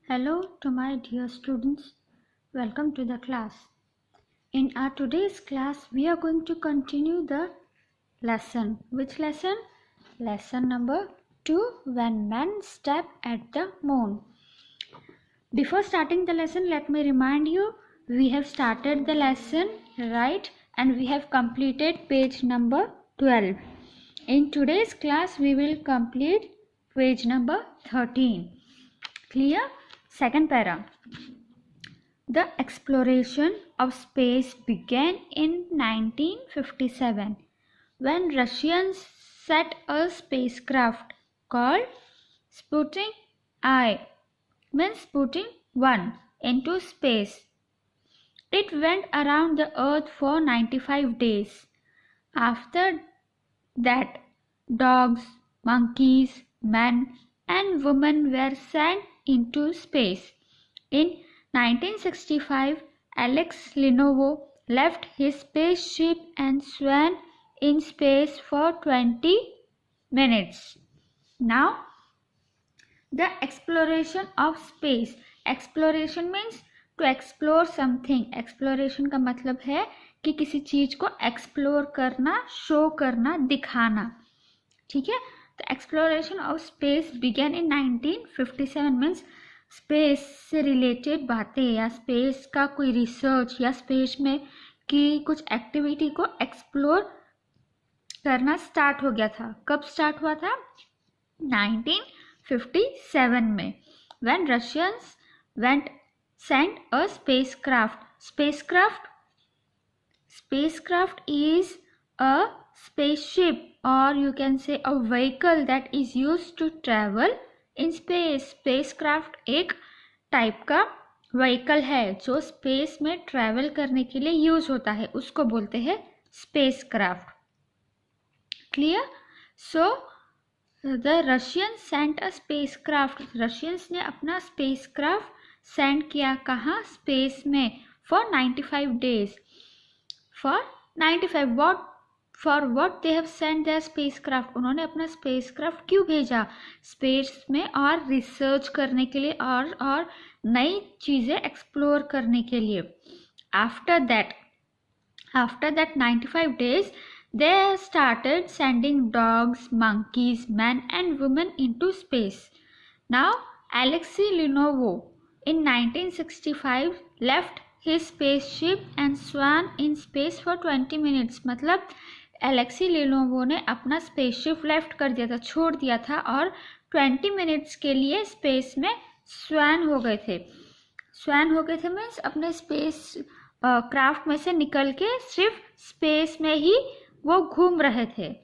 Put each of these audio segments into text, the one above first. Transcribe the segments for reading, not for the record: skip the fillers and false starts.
Hello to my dear students. Welcome to the class. In our today's class, we are going to continue the lesson. Which lesson? Lesson number 2, When Men Step at the Moon. Before starting the lesson, let me remind you, we have started the lesson, right? And we have completed page number 12. In today's class, we will complete page number 13. Clear? Second para. The exploration of space began in 1957 when Russians set a spacecraft called Sputnik I, means Sputnik 1, into space. It went around the Earth for 95 days. After that, dogs, monkeys, men, and women were sent into space. In 1965, Alex Leonov left his spaceship and swam in space for 20 minutes. Now, the exploration of space. Exploration means to explore something. Exploration का मतलब है कि किसी चीज को explore करना, show करना, दिखाना. ठीक है. The exploration of space began in 1957 means space से रिलेटेड बातें या स्पेस का कोई रिसर्च या स्पेस में की कुछ एक्टिविटी को एक्सप्लोर करना स्टार्ट हो गया था. कब स्टार्ट हुआ था? 1957 में, when Russians sent a spacecraft. Spacecraft is a spaceship, or you can say a vehicle that is used to travel in space. Spacecraft एक टाइप का व्हीकल है जो स्पेस में ट्रैवल करने के लिए यूज होता है, उसको बोलते हैं spacecraft. Clear? So the Russian sent a spacecraft. Russians ने अपना स्पेसक्राफ्ट सेंड किया. कहाँ? स्पेस में. For 95 days. For 95 for what they have send their spacecraft. उन्होंने अपना स्पेसक्राफ्ट क्यों भेजा? स्पेस में और रिसर्च करने के लिए और नई चीज़ें एक्सप्लोर करने के लिए. After that 95 days they started sending dogs, monkeys, men and women into space. Now Alexei Leonov in 1965 left his spaceship and swam in space for 20 minutes. मतलब एलेक्सी लेनोवो ने अपना स्पेसशिप लेफ्ट कर दिया था, छोड़ दिया था, और 20 मिनट्स के लिए स्पेस में स्वैन हो गए थे. मीन्स अपने स्पेस क्राफ्ट में से निकल के सिर्फ स्पेस में ही वो घूम रहे थे.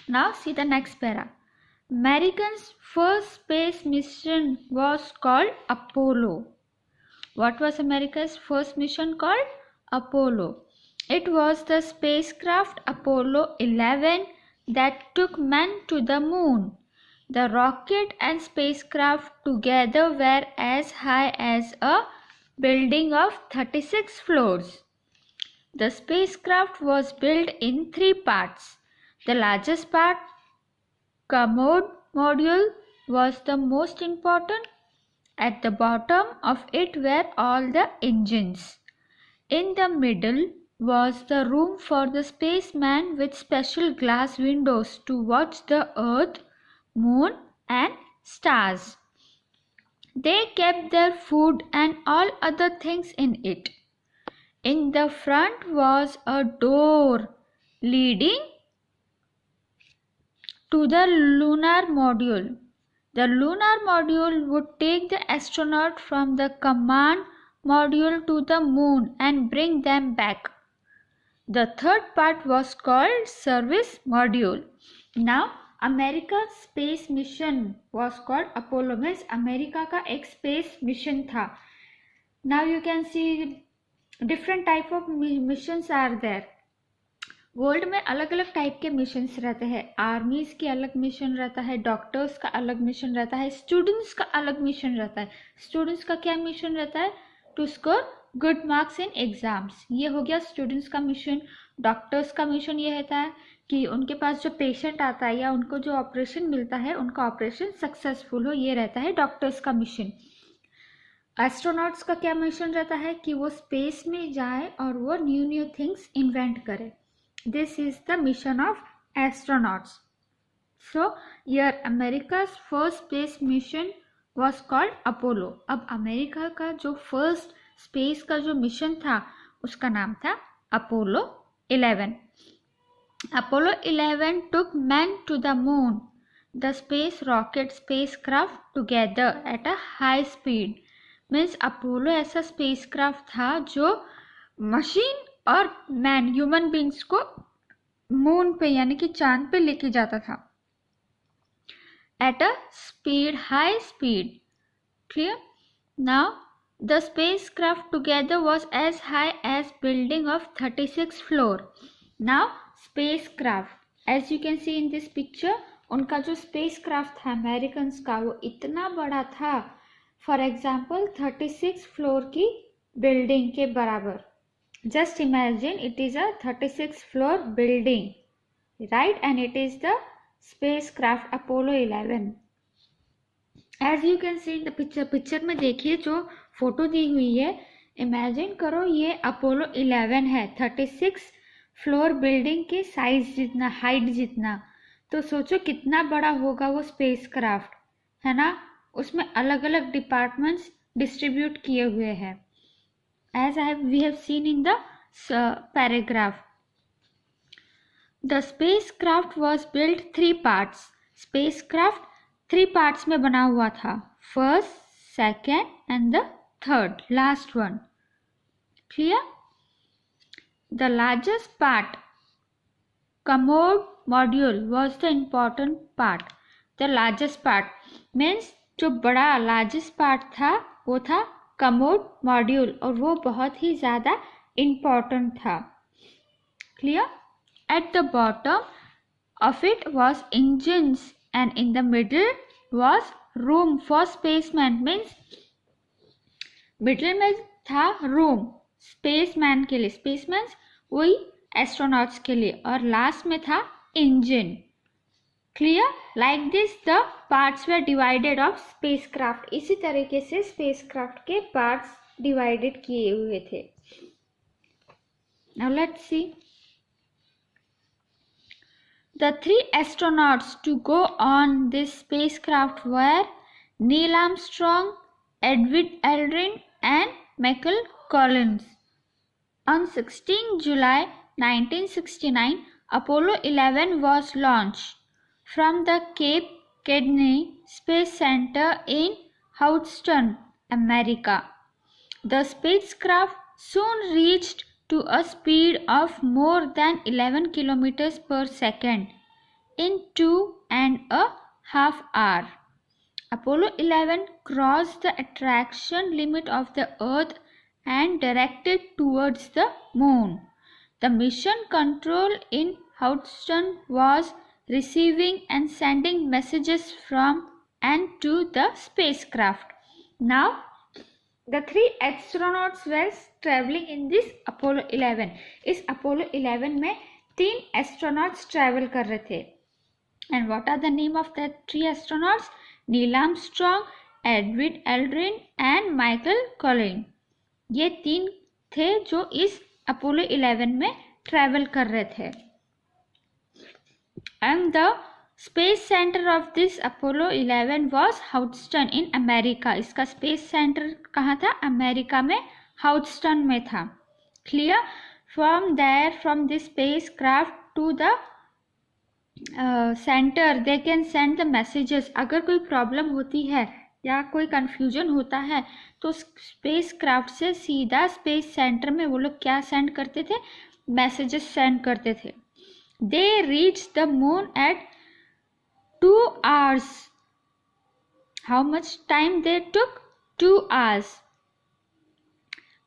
Now see the next para. Americans first space mission was called Apollo. What was America's first mission called? Apollo. It was the spacecraft Apollo 11 that took men to the moon. The rocket and spacecraft together were as high as a building of 36 floors. The spacecraft was built in 3 parts. The largest part, commode module, was the most important. At the bottom of it were all the engines. In the middle was the room for the spaceman with special glass windows to watch the Earth, Moon and stars. They kept their food and all other things in it. In the front was a door leading to the lunar module. The lunar module would take the astronaut from the command module to the moon and bring them back. The third part was called service module. Now, America's space mission was called Apollo. means America का एक space mission था. Now you can see different type of missions are there. World में अलग अलग type के missions रहते हैं. आर्मीज की अलग मिशन रहता है, डॉक्टर्स का अलग मिशन रहता है, स्टूडेंट्स का अलग मिशन रहता है. स्टूडेंट्स का क्या मिशन रहता है? To score good marks in exams. ये हो गया स्टूडेंट्स का मिशन. डॉक्टर्स का मिशन ये रहता है कि उनके पास जो पेशेंट आता है या उनको जो ऑपरेशन मिलता है उनका ऑपरेशन सक्सेसफुल हो, ये रहता है डॉक्टर्स का मिशन। एस्ट्रोनॉट्स का क्या मिशन रहता है कि वो स्पेस में जाए और वो न्यू न्यू थिंग्स इन्वेंट करे। This is the mission of astronauts. So yeah America's first space mission was called Apollo. अब अमेरिका का जो फर्स्ट स्पेस का जो मिशन था उसका नाम था Apollo 11। Apollo 11 took men to the moon. The space rocket spacecraft together at a high speed. Means Apollo ऐसा स्पेसक्राफ्ट था जो मशीन और मैन ह्यूमन बींग्स को मून पे यानी कि चांद पे लेके जाता था at a speed, high speed. Clear? Now the spacecraft together was as high as building of 36 floor. Now spacecraft, as you can see in this picture, उनका जो spacecraft था अमेरिकन का वो इतना बड़ा था, फॉर एग्जाम्पल 36 फ्लोर की building के बराबर। Just imagine it is a 36 floor building, right, and it is the spacecraft Apollo 11. As you can see in the picture, picture में देखिए जो फोटो दी हुई है, इमेजिन करो ये अपोलो 11 है, 36 फ्लोर बिल्डिंग के साइज जितना, हाइट जितना, तो सोचो कितना बड़ा होगा वो स्पेसक्राफ्ट, है ना। उसमें अलग अलग डिपार्टमेंट्स डिस्ट्रीब्यूट किए हुए हैं, as we have seen in the paragraph. The spacecraft was built 3 parts. Spacecraft 3 parts में बना हुआ था, first, second and the third, last one. Clear? The largest part, commode module, was the important part. The largest part means जो बड़ा largest part था वो था commode module और वो बहुत ही ज़्यादा important था। Clear? At the bottom of it was engines and in the middle was room for spaceman. Means middle में था room spaceman के लिए, spaceman वही astronauts के लिए, और last में था engine. Clear? Like this the parts were divided of spacecraft. इसी तरीके से spacecraft के parts divided किए हुए थे। Now let's see. The 3 astronauts to go on this spacecraft were Neil Armstrong, Edwin Aldrin and Michael Collins. On 16 July 1969, Apollo 11 was launched from the Cape Kennedy Space Center in Houston, America. The spacecraft soon reached to a speed of more than 11 kilometers per second in 2.5 hours. Apollo 11 crossed the attraction limit of the Earth and directed towards the Moon. The mission control in Houston was receiving and sending messages from and to the spacecraft. Now, the 3 astronauts were traveling in this Apollo 11. इस Apollo 11 में 3 astronauts travel कर रहे थे. And what are the name of the 3 astronauts? Neil Armstrong, Edwin Aldrin and Michael Collins. ये 3 थे जो इस Apollo 11 में travel कर रहे थे. And the space centre of this Apollo 11 was Houston in America. इसका स्पेस सेंटर कहाँ था? अमेरिका में हाउस्टन में था. Clear? From there, from this spacecraft to the centre they can send the messages. अगर कोई प्रॉब्लम होती है या कोई कंफ्यूजन होता है तो स्पेस क्राफ्ट से सीधा स्पेस सेंटर में वो लोग क्या सेंड करते थे? मैसेजेस सेंड करते थे. They reach the moon at 2 hours. How much time they took? 2 hours.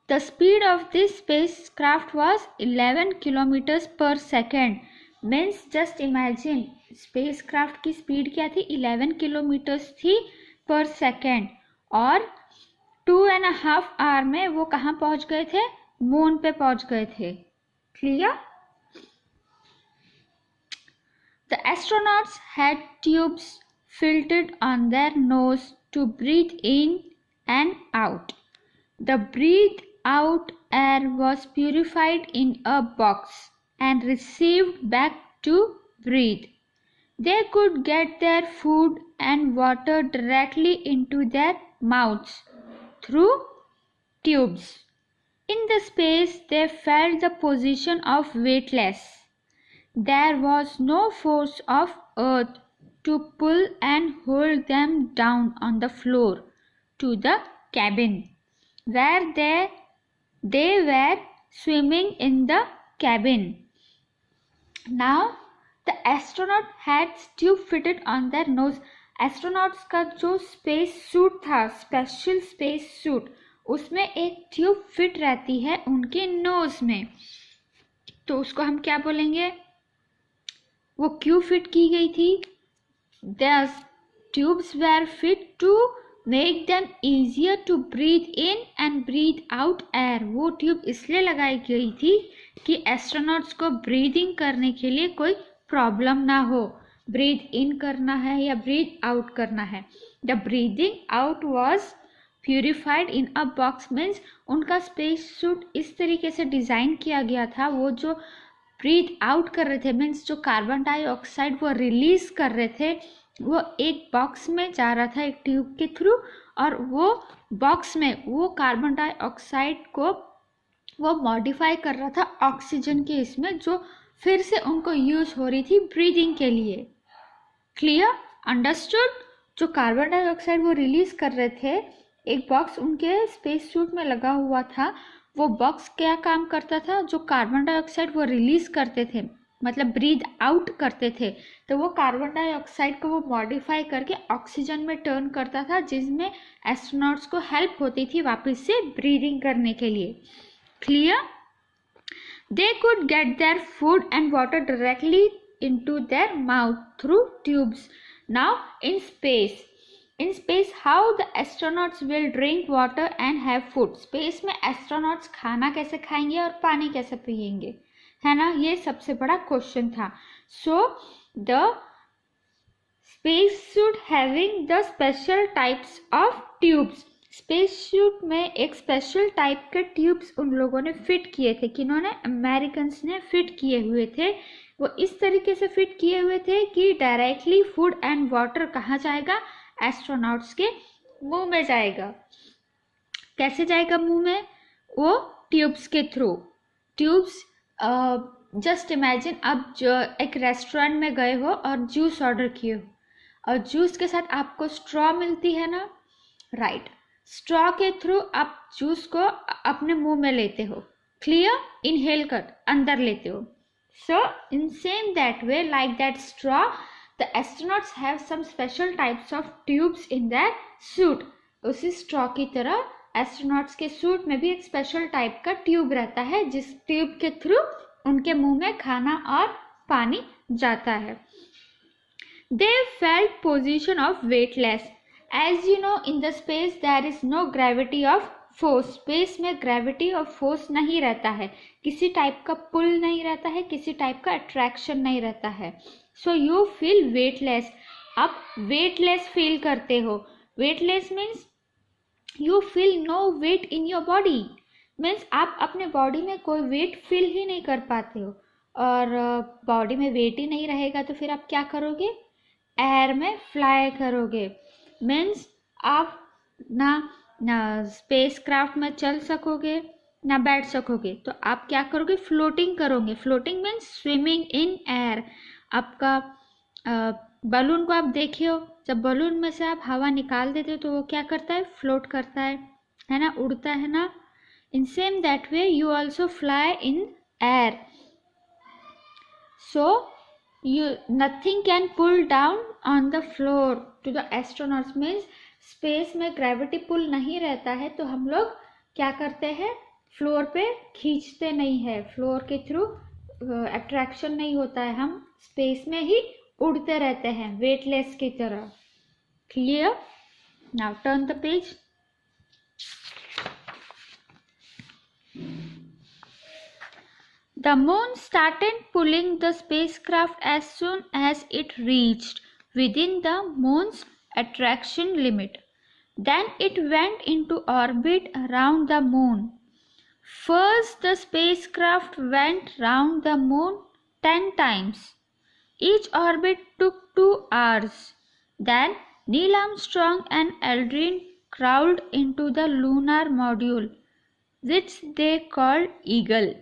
The speed of this spacecraft was 11 kilometers per second. Means just imagine spacecraft की speed क्या थी? 11 kilometers थी per second. और 2.5 hour में वो कहाँ पहुँच गए थे? मून पे पहुँच गए थे. Clear? The astronauts had tubes fitted on their nose to breathe in and out. The breathed out air was purified in a box and received back to breathe. They could get their food and water directly into their mouths through tubes. In the space, they felt the position of weightless. There was no force of earth to pull and hold them down on the floor to the cabin, where they were swimming in the cabin. Now the astronaut had tube fitted on their nose. Astronauts का जो space suit था, special space suit, उसमें एक tube fit रहती है उनके knows में, तो उसको हम क्या बोलेंगे? वो क्यों फिट की गई थी? The tubes were fit to make them easier to breathe in and breathe out air. वो ट्यूब इसलिए लगाई गई थी कि एस्ट्रोनॉट्स को ब्रीदिंग करने के लिए कोई प्रॉब्लम ना हो. ब्रीथ इन करना है या ब्रीथ आउट करना है. The breathing out was purified in a box means उनका स्पेस सूट इस तरीके से डिज़ाइन किया गया था. वो जो ब्रीथ आउट कर रहे थे मीन्स जो कार्बन डाइऑक्साइड वो रिलीज कर रहे थे, वो एक बॉक्स में जा रहा था एक ट्यूब के थ्रू, और वो बॉक्स में वो कार्बन डाइऑक्साइड को वो मॉडिफाई कर रहा था ऑक्सीजन के इसमें, जो फिर से उनको यूज हो रही थी ब्रीदिंग के लिए. क्लियर? अंडरस्टूड? जो कार्बन डाइऑक्साइड वो रिलीज कर रहे थे, एक बॉक्स उनके स्पेस सूट में लगा हुआ था. वो बॉक्स क्या काम करता था? जो कार्बन डाइऑक्साइड वो रिलीज करते थे, मतलब ब्रीथ आउट करते थे, तो वो कार्बन डाइऑक्साइड को वो मॉडिफाई करके ऑक्सीजन में टर्न करता था, जिसमें एस्ट्रोनॉट्स को हेल्प होती थी वापस से ब्रीदिंग करने के लिए. Clear? They could get their food and water directly into their mouth through tubes. Now in space how the astronauts will drink water and have food. Space में एस्ट्रोनॉट्स खाना कैसे खाएंगे और पानी कैसे पिएंगे, है ना? ये सबसे बड़ा क्वेश्चन था. So the space suit having the special types of tubes. Space suit में एक स्पेशल टाइप के ट्यूब्स उन लोगों ने फिट किए थे. किन्होंने? अमेरिकन्स ने फिट किए हुए थे. वो इस तरीके से फिट किए हुए थे कि डायरेक्टली फूड एंड वाटर कहाँ जाएगा? एस्ट्रोनॉट्स के मुंह में जाएगा. कैसे जाएगा मुंह में? वो ट्यूब्स के थ्रू. ट्यूब्स, जस्ट इमेजिन आप जो एक रेस्टोरेंट में गए हो और जूस ऑर्डर किए हो, और जूस के साथ आपको स्ट्रॉ मिलती है ना, राइट? स्ट्रॉ के थ्रू आप जूस को अपने मुंह में लेते हो. क्लियर? इनहेल कर अंदर लेते हो. So in same that way, like that straw, the astronauts have some special types of tubes in their suit. उसी स्ट्रॉ की तरह एस्ट्रोनॉट्स के सूट में भी एक स्पेशल टाइप का ट्यूब रहता है, जिस ट्यूब के थ्रू उनके मुंह में खाना और पानी जाता है. They felt position of weightless. As you know, in the space there is no gravity of force. Space में ग्रेविटी और फोर्स नहीं रहता है, किसी टाइप का पुल नहीं रहता है, किसी टाइप का अट्रैक्शन नहीं रहता है. So you feel weightless. आप वेटलेस फील करते हो. Weightless means you feel no weight in your body. Means आप अपने बॉडी में कोई वेट फील ही नहीं कर पाते हो, और बॉडी में वेट ही नहीं रहेगा तो फिर आप क्या करोगे? एयर में फ्लाई करोगे. मीन्स आप ना स्पेस क्राफ्ट में चल सकोगे ना बैठ सकोगे, तो आप क्या करोगे? फ्लोटिंग करोगे. Floating means swimming in air. आपका बलून को आप देखे हो, जब बलून में से आप हवा निकाल देते हो तो वो क्या करता है? फ्लोट करता है ना, उड़ता है ना. इन same that way you also fly in air. So you nothing can pull down on the floor to the astronauts. means space में ग्रेविटी पुल नहीं रहता है, तो हम लोग क्या करते हैं? फ्लोर पे खींचते नहीं है, फ्लोर के थ्रू अट्रैक्शन नहीं होता है, हम स्पेस में ही उड़ते रहते हैं वेटलेस की तरह. Clear? Now turn the page. The moon started pulling the spacecraft as soon as it reached within the moon's attraction limit. Then it went into orbit around the moon. First, the spacecraft went round the moon 10 times. Each orbit took 2 hours. Then Neil Armstrong and Aldrin crawled into the lunar module, which they called Eagle.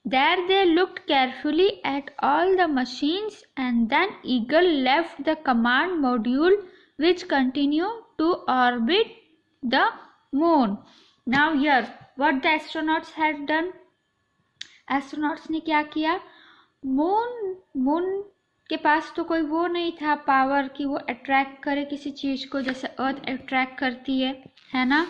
There they looked carefully at all the machines, and then Eagle left the command module, which continued to orbit the moon. Now here, what the astronauts had done? Astronauts ने क्या किया? Moon के पास तो कोई वो नहीं था power कि वो अट्रैक्ट करे किसी चीज को, जैसे अर्थ अट्रैक्ट करती है ना,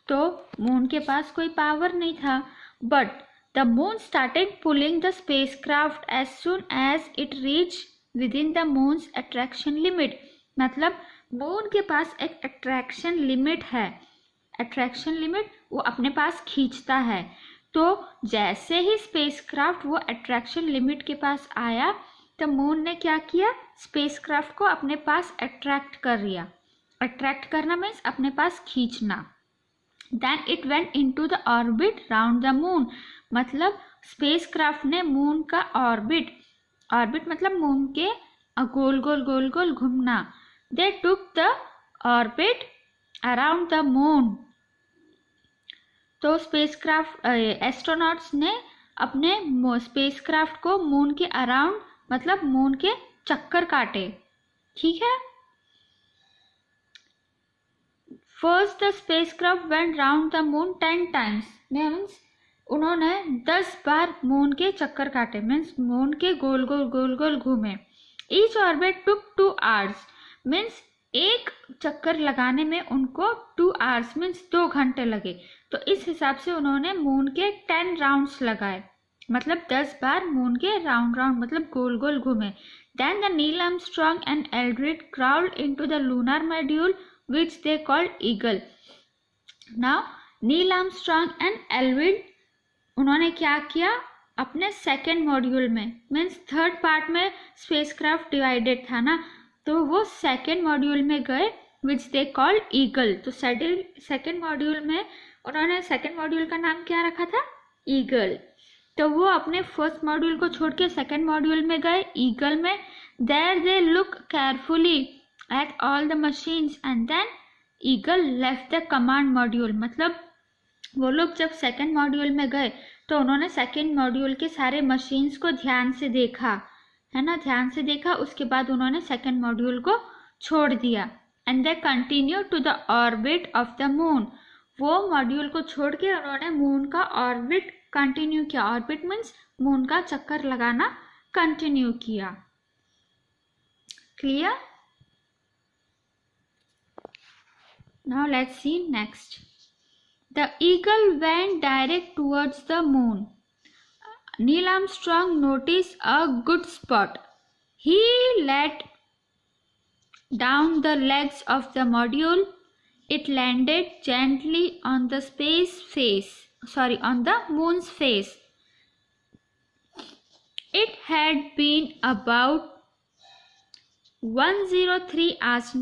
तो मून के पास कोई पावर नहीं था. But the moon started pulling the spacecraft as soon as it reached within the moon's attraction limit. मतलब मून के पास एक अट्रैक्शन लिमिट है. अट्रैक्शन लिमिट वो अपने पास खींचता है. तो जैसे ही स्पेसक्राफ्ट वो अट्रैक्शन लिमिट के पास आया तो मून ने क्या किया? स्पेसक्राफ्ट को अपने पास अट्रैक्ट कर लिया. अट्रैक्ट करना मीन्स अपने पास खींचना. Then it went into the orbit round the moon. मतलब स्पेसक्राफ्ट ने मून का ऑर्बिट मतलब मून के गोल गोल घूमना. They took the orbit around the moon. तो स्पेसक्राफ्ट एस्ट्रोनॉट्स ने अपने स्पेसक्राफ्ट को मून के अराउंड मतलब मून के चक्कर काटे. ठीक है. First the spacecraft went round the moon 10 times. Means उन्होंने 10 बार मून के चक्कर काटे. मीन्स मून के गोल गोल घूमे. Each orbit took 2 hours. Means एक चक्कर लगाने में उनको 2 hours मीन्स 2 घंटे लगे. तो इस हिसाब से उन्होंने मून के 10 राउंड्स लगाए. मतलब 10 बार मून के राउंड मतलब गोल गोल घूमे. Then the Neil Armstrong and Aldrin crawled into the lunar module, which they called Eagle. Now Neil Armstrong and Aldrin उन्होंने क्या किया? अपने सेकेंड मॉड्यूल में मीन्स थर्ड पार्ट में स्पेसक्राफ्ट डिवाइडेड था ना, तो वो सेकेंड मॉड्यूल में गए विच दे कॉल्ड ईगल. तो सेकेंड मॉड्यूल में उन्होंने सेकेंड मॉड्यूल का नाम क्या रखा था? ईगल. तो वो अपने फर्स्ट मॉड्यूल को छोड़ के सेकेंड मॉड्यूल में गए ईगल में. There they look carefully at all the machines and then Eagle left the command module. मतलब वो लोग जब सेकेंड मॉड्यूल में गए तो उन्होंने सेकेंड मॉड्यूल के सारे मशीन्स को ध्यान से देखा, है ना, ध्यान से देखा. उसके बाद उन्होंने सेकेंड मॉड्यूल को छोड़ दिया. And they continue to the orbit of the moon. वो मॉड्यूल को छोड़ के उन्होंने मून का ऑर्बिट कंटिन्यू किया. ऑर्बिट मीन्स मून का चक्कर लगाना कंटिन्यू किया. Clear? Now let's see next. The eagle went direct towards the moon. Neil Armstrong noticed a good spot. He let down the legs of the module. It landed gently on the on the moon's face. It had been about 103 hours,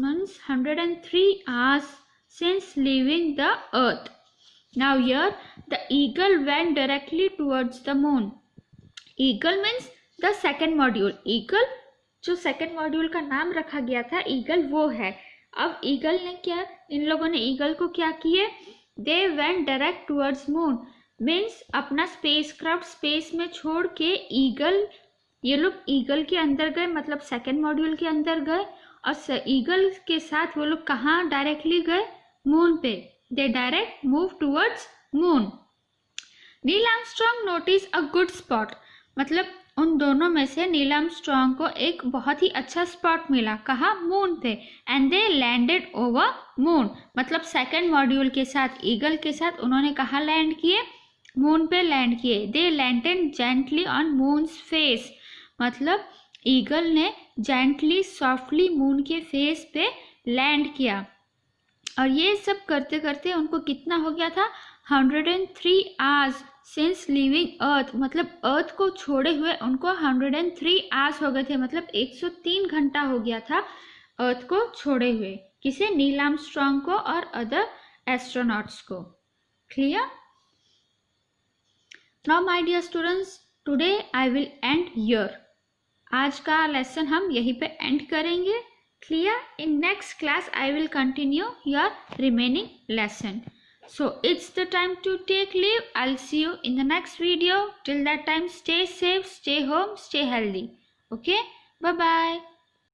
103 hours since leaving the earth. Now here the eagle went directly towards the moon. Eagle means the second module. Eagle जो second module का नाम रखा गया था eagle वो है. अब eagle ने क्या, इन लोगों ने ईगल को क्या किए? They went direct towards moon. Means अपना स्पेसक्राफ्ट स्पेस में छोड़ के ईगल, ये लोग ईगल के अंदर गए मतलब सेकेंड मॉड्यूल के अंदर गए. और ईगल के साथ वो लोग कहाँ डायरेक्टली गए? मून पे. They direct move towards moon. Neil Armstrong noticed a good spot. मतलब उन दोनों में से नील आर्मस्ट्रॉन्ग को एक बहुत ही अच्छा स्पॉट मिला. कहाँ? मून पे. And they landed over moon. मतलब सेकेंड मॉड्यूल के साथ ईगल के साथ उन्होंने कहाँ लैंड किए? मून पे लैंड किए. They landed gently on moon's face. मतलब ईगल ने जेंटली सॉफ्टली मून के फेस पे लैंड किया. और ये सब करते करते उनको कितना हो गया था? 103 आवर्स सिंस लिविंग अर्थ, मतलब अर्थ को छोड़े हुए उनको 103 आवर्स हो गए थे, मतलब 103 घंटा हो गया था अर्थ को छोड़े हुए। किसे? नील आर्मस्ट्रॉन्ग को और अदर एस्ट्रोनॉट्स को। Clear? Now my dear students, today I will end here. आज का लेसन हम यहीं पे एंड करेंगे। Clear? In next class I will continue your remaining lesson. So it's the time to take leave. I'll see you in the next video. Till that time, stay safe, stay home, stay healthy. Okay? Bye-bye.